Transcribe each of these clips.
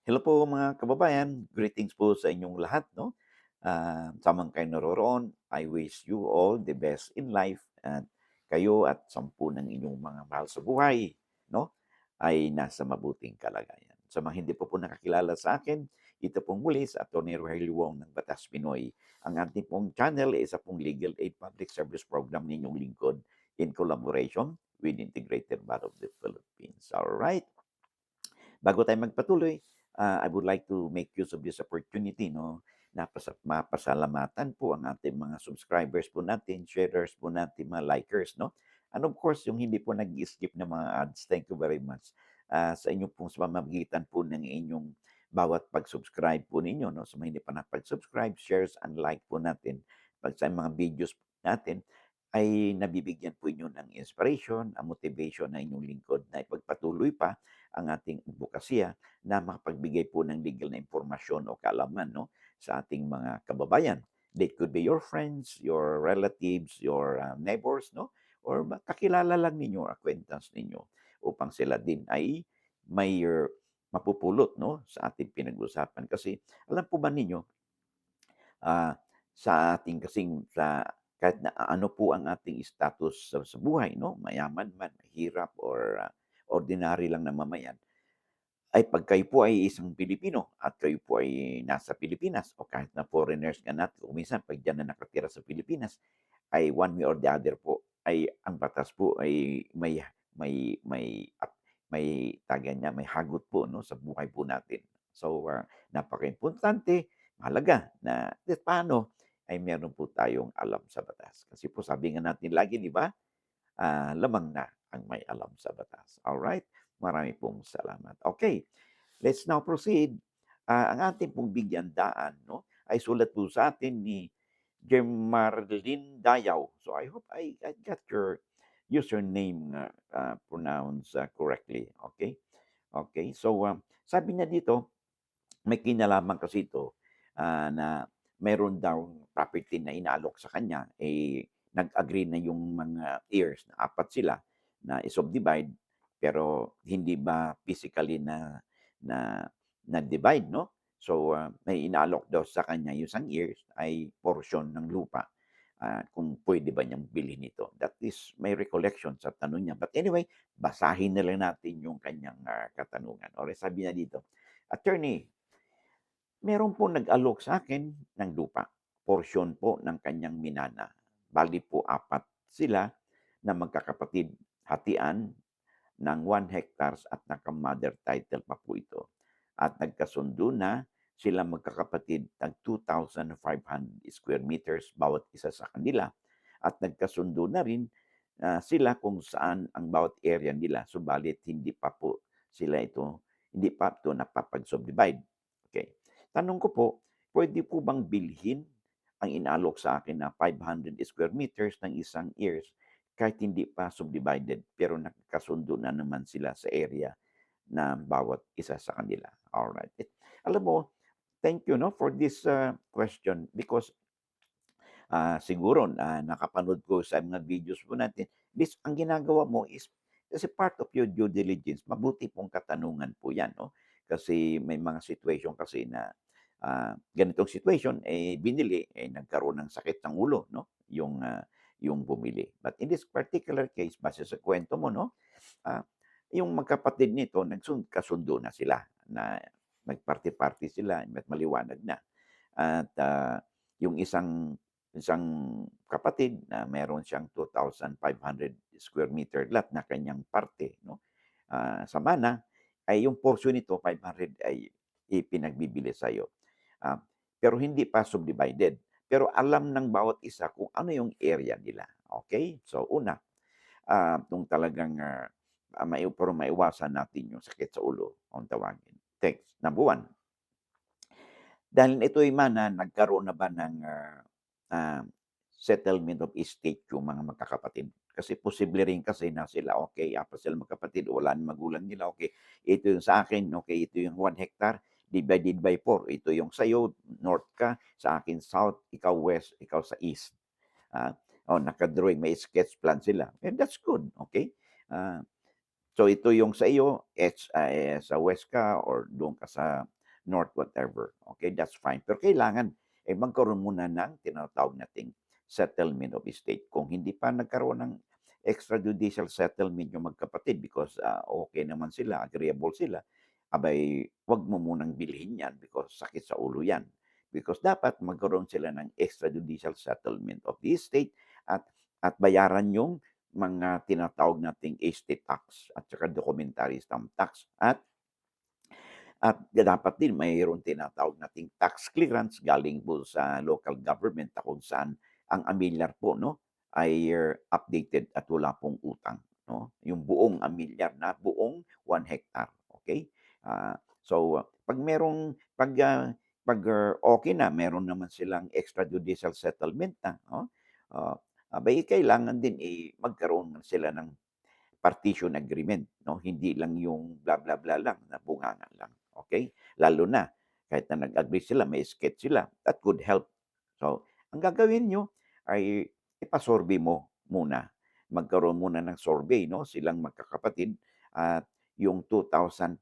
Hello po mga kababayan, greetings po sa inyong lahat, no? Sa mga kayo naroroon, I wish you all the best in life at kayo at 10 ng inyong mga mahal sa buhay, no? Ay nasa mabuting kalagayan. Sa mga hindi po nakakilala sa akin, ito pong muli sa Atty. Rogelio Wong ng Batas Pinoy. Ang ating pong channel ay isa pong legal aid public service program ninyong lingkod in collaboration with Integrated Bar of the Philippines. All right. Bago tayo magpatuloy, I would like to make use of this opportunity, no, na mapasalamatan po ang ating mga subscribers po natin, sharers po natin, mga likers, no? And of course, yung hindi po nag-skip ng mga ads, thank you very much. Sa inyo pong sa pamamagitan po ng inyong bawat pag-subscribe po ninyo, no? Sa mga hindi pa nakapag-subscribe, shares and like po natin. Pag sa mga videos natin, ay nabibigyan po inyo ng inspiration, ang motivation na inyong lingkod na ipagpatuloy pa ang ating advokasya na makapagbigay po ng legal na impormasyon o kaalaman, no, sa ating mga kababayan. They could be your friends, your relatives, your neighbors, no? Or kakilala lang ninyo, acquaintance ninyo upang sila din ay may mapupulot, no, sa ating pinag-usapan. Kasi alam po ba ninyo, sa ating kasing kahit na ano po ang ating status sa buhay, no, mayaman man, mahirap, or ordinary lang na mamayan, ay 'pag kayo po ay isang Pilipino at kayo po ay nasa Pilipinas o kahit na foreigners ka natin kung minsan 'pag diyan na nakatira sa Pilipinas, ay one way or the other po ay ang batas po ay may may tawag niya, may hagot po, 'no, sa buhay po natin. So, napakaimportante, mahalaga na kahit paano ay meron po tayong alam sa batas. Kasi po sabi nga natin lagi, 'di ba, lamang na ang may alam sa batas. Alright, marami pong salamat. Okay, let's now proceed. Ang ating pong bigyan daan, 'no, ay sulat po sa atin ni Gemarlin Dayaw. So I hope I got your username pronounced correctly. Okay? Okay. So, sabi niya dito, may kinalaman kasi ito, na meron daw property na inaalok sa kanya, eh, nag-agree na yung mga heirs na 4 sila na i-subdivide, pero hindi ba physically na na-divide, 'no? So, may inaalok daw sa kanya yung isang heirs ay portion ng lupa, kung puwede ba niyang bilhin ito. That is my recollection sa tanong niya. But anyway, basahin na lang natin yung kanyang katanungan. Alright, sabi niya dito, "Attorney, meron po nag-alok sa akin ng lupa, porsyon po ng kanyang minana. Bale po 4 sila na magkakapatid, hatian ng 1 hectares at naka-mother title pa po ito. At nagkasundo na sila magkakapatid tag 2,500 square meters bawat isa sa kanila. At nagkasundo na rin sila kung saan ang bawat area nila, subalit hindi pa ito napapag-subdivide. Okay. Tanong ko po, pwede po bang bilhin ang inalok sa akin na 500 square meters ng isang years kahit hindi pa subdivided pero nagkasundo na naman sila sa area na bawat isa sa kanila? Alright. Alam mo, thank you, no, for this question because siguro nakapanood ko sa mga videos po natin, this ang ginagawa mo is kasi part of your due diligence, mabuti pong katanungan po 'yan, 'no? Kasi may mga situation kasi na, ganitong situation, eh, binili, eh, nagkaroon ng sakit ng ulo, 'no, yung bumili. But in this particular case, base sa kuwento mo, 'no, ah, yung magkapatid nito kasundo na sila na nagparty-party sila at maliwanag na. At, yung isang isang kapatid na meron siyang 2,500 square meter lot na kanyang parte, 'no, sa mana, ay yung portion nito 500 ay ipinagbibili sa'yo. Ah, pero hindi pa subdivided. Pero alam ng bawat isa kung ano yung area nila, okay. So una, kung talagang, para maiwasan natin yung sakit sa ulo kung tawagin. Text, number one, dahil ito'y mana, nagkaroon na ba ng, ah, settlement of estate yung mga magkakapatid? Kasi posible rin kasi na sila, okay, 4 sila magkapatid, wala ng magulang nila, okay, ito yung sa akin, okay, ito yung 1 hectare, divided by 4. Ito yung sa'yo, north ka, sa akin south, ikaw west, ikaw sa east. Naka-drawing, may sketch plan sila. And that's good, okay? Ah So ito yung sa iyo, sa west ka or doon ka sa north, whatever. Okay, that's fine. Pero kailangan magkaroon muna ng tinatawag nating settlement of estate. Kung hindi pa nagkaroon ng extrajudicial settlement yung magkapatid because okay naman sila, agreeable sila, abay, wag mo munang bilhin yan because sakit sa ulo yan. Because dapat magkaroon sila ng extrajudicial settlement of the estate at bayaran yung mga tinatawag nating estate tax at saka documentary stamp tax at dapat din mayroong tinatawag nating tax clearance galing po sa local government na kung saan ang amilyar po 'no, ay updated at wala pong utang 'no, yung buong amilyar na buong 1 hectare, okey? 'Pag okey na meron naman silang extrajudicial settlement na 'no, aba'y kailangan din, magkaroon sila ng partition agreement 'no, hindi lang yung bla bla bla lang na bunganga lang, okey? Lalo na kahit na nag-agree sila, may sketch sila, that could help. So, ang gagawin niyo ay ipa-survey mo muna. Magkaroon muna ng survey 'no, silang magkakapatid at yung 2,500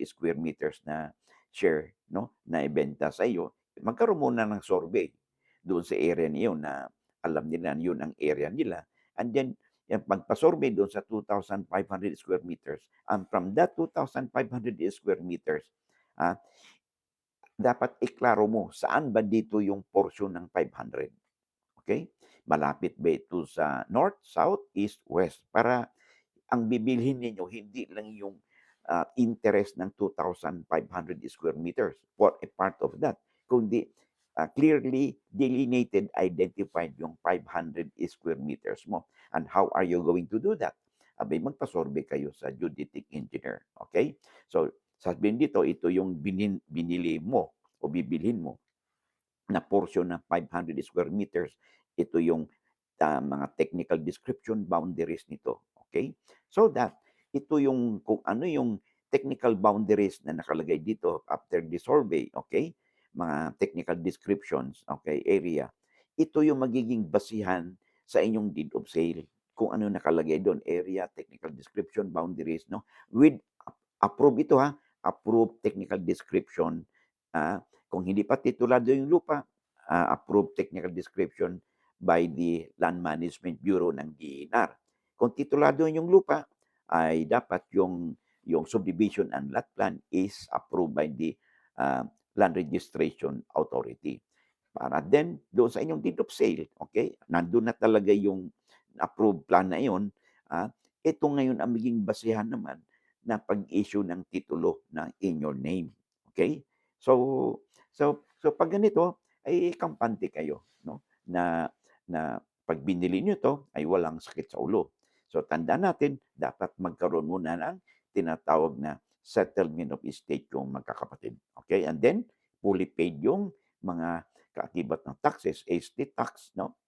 square meters na share 'no, na ibenta sa iyo, magkaroon muna ng survey doon sa area niyo na alam nila yun ang area nila and then magpa-survey doon sa 2,500 square meters. And from that 2,500 square meters, ah, dapat iklaro mo saan ba dito yung portion ng 500. Okay? Malapit ba ito sa north, south, east, west? Para ang bibilhin ninyo hindi lang yung interest ng 2,500 square meters for a part of that, kundi clearly delineated, identified yung 500 square meters mo. And how are you going to do that? Abay, magpa-survey kayo sa geodetic engineer. Okay? So, sabihin dito, ito yung binili mo o bibilhin mo na portion ng 500 square meters. Ito yung mga technical description boundaries nito. Okay? So that ito yung kung ano yung technical boundaries na nakalagay dito after the survey, okay? Mga technical descriptions, okay, area. Ito yung magiging basihan sa inyong deed of sale. Kung ano nakalagay doon, area, technical description, boundaries, no? With approve ito ha, approved technical description. Kung hindi pa titulado yung lupa, approved technical description by the Land Management Bureau ng DENR. Kung titulado yung lupa, ay dapat yung subdivision and lot plan is approved by the Land Registration Authority. Para then, doon sa inyong deed of sale, okay, nandun na talaga yung approved plan na yun, ito ngayon ang maging basihan naman na pag-issue ng titulo na in your name. Okay? So, pag ganito, ay kampante kayo, no? Na pag binili niyo 'to ay walang sakit sa ulo. So tandaan natin, dapat magkaroon muna ng tinatawag na settlement of estate yung magkakapatid. Okay? And then, fully paid yung mga kaakibat ng taxes, estate tax, no?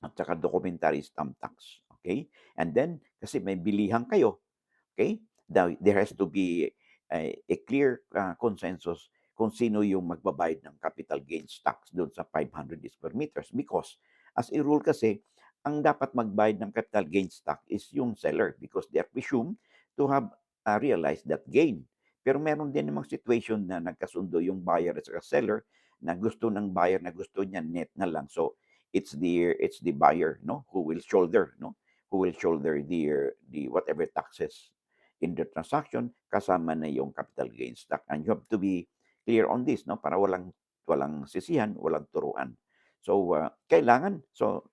At saka documentary stamp tax. Okay? And then, kasi may bilihan kayo, okay? There has to be a clear consensus kung sino yung magbabayad ng capital gains tax doon sa 500 square meters. Because, as a rule kasi, ang dapat magbayad ng capital gains tax is yung seller because they are presumed to have realized that gain. Pero meron din namang situation na nagkasundo yung buyer at saka seller na gusto ng buyer na gusto niya net na lang. So, it's the buyer no who will shoulder the whatever taxes in the transaction kasama na yung capital gains tax. And you have to be clear on this, no? Para walang sisihan, walang turuan. So,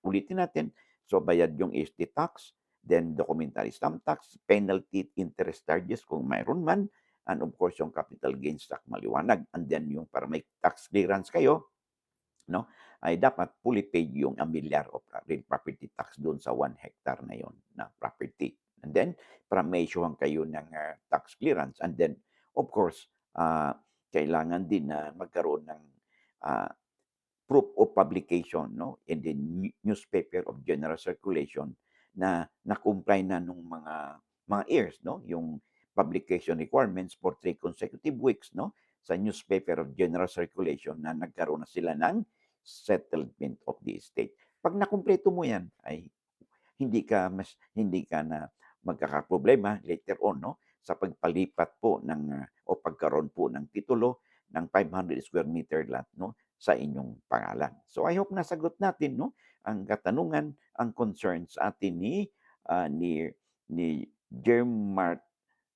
ulitin natin. So, bayad yung estate tax, then documentary stamp tax, penalty, interest charges kung mayroon man, and of course, yung capital gains tax maliwanag. And then yung para may tax clearance kayo, no, ay dapat fully paid yung amilyar of real property tax doon sa 1 hectare na yon na property. And then, para ma-issuehan kayo ng tax clearance. And then, of course, kailangan din na magkaroon ng uh, proof of publication no in the newspaper of general circulation na na-comply na nung mga years no yung publication requirements for 3 consecutive weeks no sa newspaper of general circulation na nagkaroon na sila ng settlement of the estate. Pag nakumpleto mo yan ay hindi ka na magkakaproblema later on, 'no, sa pagpalipat po o pagkaroon po ng titulo ng 500 square meter lot, 'no, sa inyong pangalan. So, I hope nasagot natin, 'no, ang katanungan, ang concern sa atin ni Jermart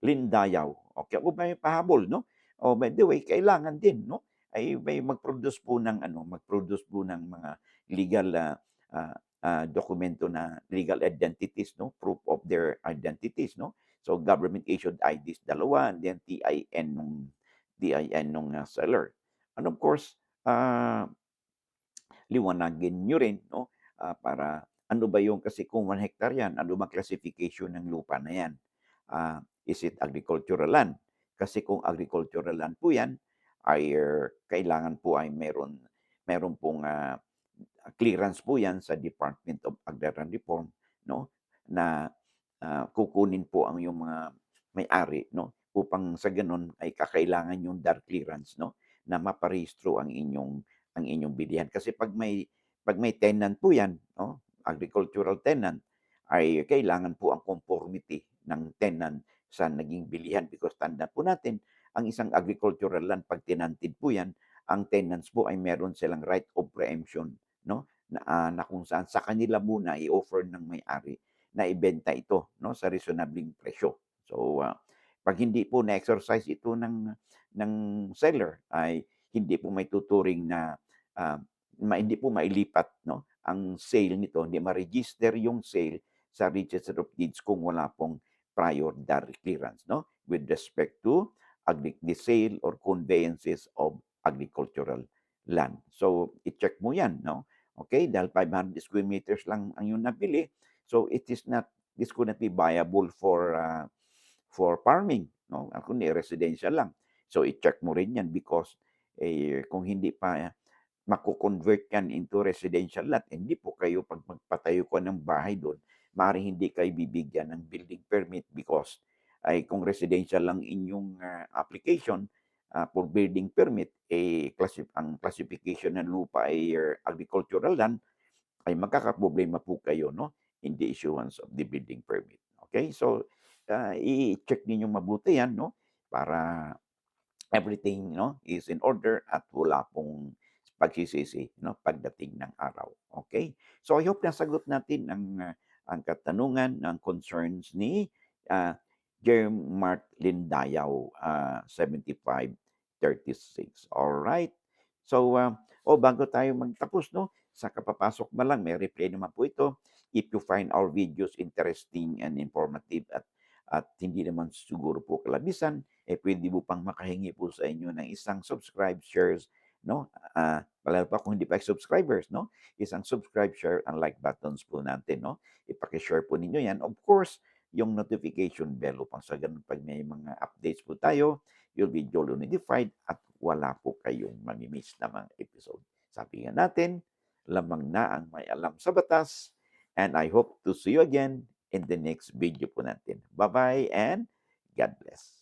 Lindayaw. Okay, ako ba may pahabol, 'no? Oh, by the way, kailangan din, 'no, ay may mag-produce po ng mga legal, ah, dokumento na legal identities, 'no, proof of their identities, 'no? So, government issued IDs dalawa, and then TIN nung seller. And of course, liwanagin niyo rin, 'no, para ano ba yung, kasi kung 1 hectare 'yan, ano bang classification ng lupa na 'yan? Is it agricultural land? Kasi kung agricultural land po 'yan, ay kailangan po ay meron pong, clearance po 'yan sa Department of Agrarian Reform, 'no, na, kukunin po ang yung mga may-ari, 'no, upang sa gano'n ay kakailangan yung DAR clearance, 'no, na maparehistro ang inyong bilihan. Kasi 'pag may tenant po 'yan, 'no, agricultural tenant, ay kailangan po ang conformity ng tenant sa naging bilihan, because tandaan po natin, ang isang agricultural land 'pag tenanted po 'yan, ang tenants po ay meron silang right of preemption, 'no, na kung saan sa kanila muna i-offer ng may-ari na ibenta ito, 'no, sa reasonabling presyo. So, 'pag hindi po na-exercise ito ng seller, ay hindi po maituturing na, hindi po mailipat, 'no, ang sale nito, hindi ma-register yung sale sa Register of Deeds kung wala pong prior DAR clearance, 'no, with respect to the sale or conveyances of agricultural land. So, i-check mo 'yan, 'no? Okay, dahil 500 square meters lang ang iyong nabili, so this could not be viable for farming, 'no, kundi residential lang. So, i-check mo rin 'yan, because, kung hindi pa mako-convert 'yan into residential lot, hindi po kayo, 'pag magpatayo ka ng bahay do'n, maaaring hindi kayo bibigyan ng building permit, because ay kung residential lang inyong, application, for building permit, ang classification ng lupa ay agricultural land, ay magkakaproblema po kayo, 'no, in the issuance of the building permit. Okay? So, i-check ninyong mabuti 'yan, 'no, para everything, 'no, is in order at wala pong pagsisisi, 'no, pagdating ng araw. Okay? So, I hope nasagot natin ang katanungan, ang concerns ni, ah, Jermart Lindayaw, 7536. Alright. So, bago tayo magtapos, 'no, sa kapapasok pa lang, may replay naman po ito. If you find our videos interesting and informative, at hindi naman siguro po kalabisan, puwede mo pang makahingi po sa inyo ng isang subscribe, shares, 'no, lalo pa kung hindi pa subscribers, 'no, isang subscribe, share, and like buttons po natin, 'no. Ipaki-share po ninyo 'yan. Of course, yung notification bell, upang sa gano'n 'pag may mga updates po tayo, you'll be duly notified at wala po kayong mami-miss na mga episode. Sabi nga natin, lamang na ang may alam sa batas, and I hope to see you again in the next video po natin. Bye-bye and God bless.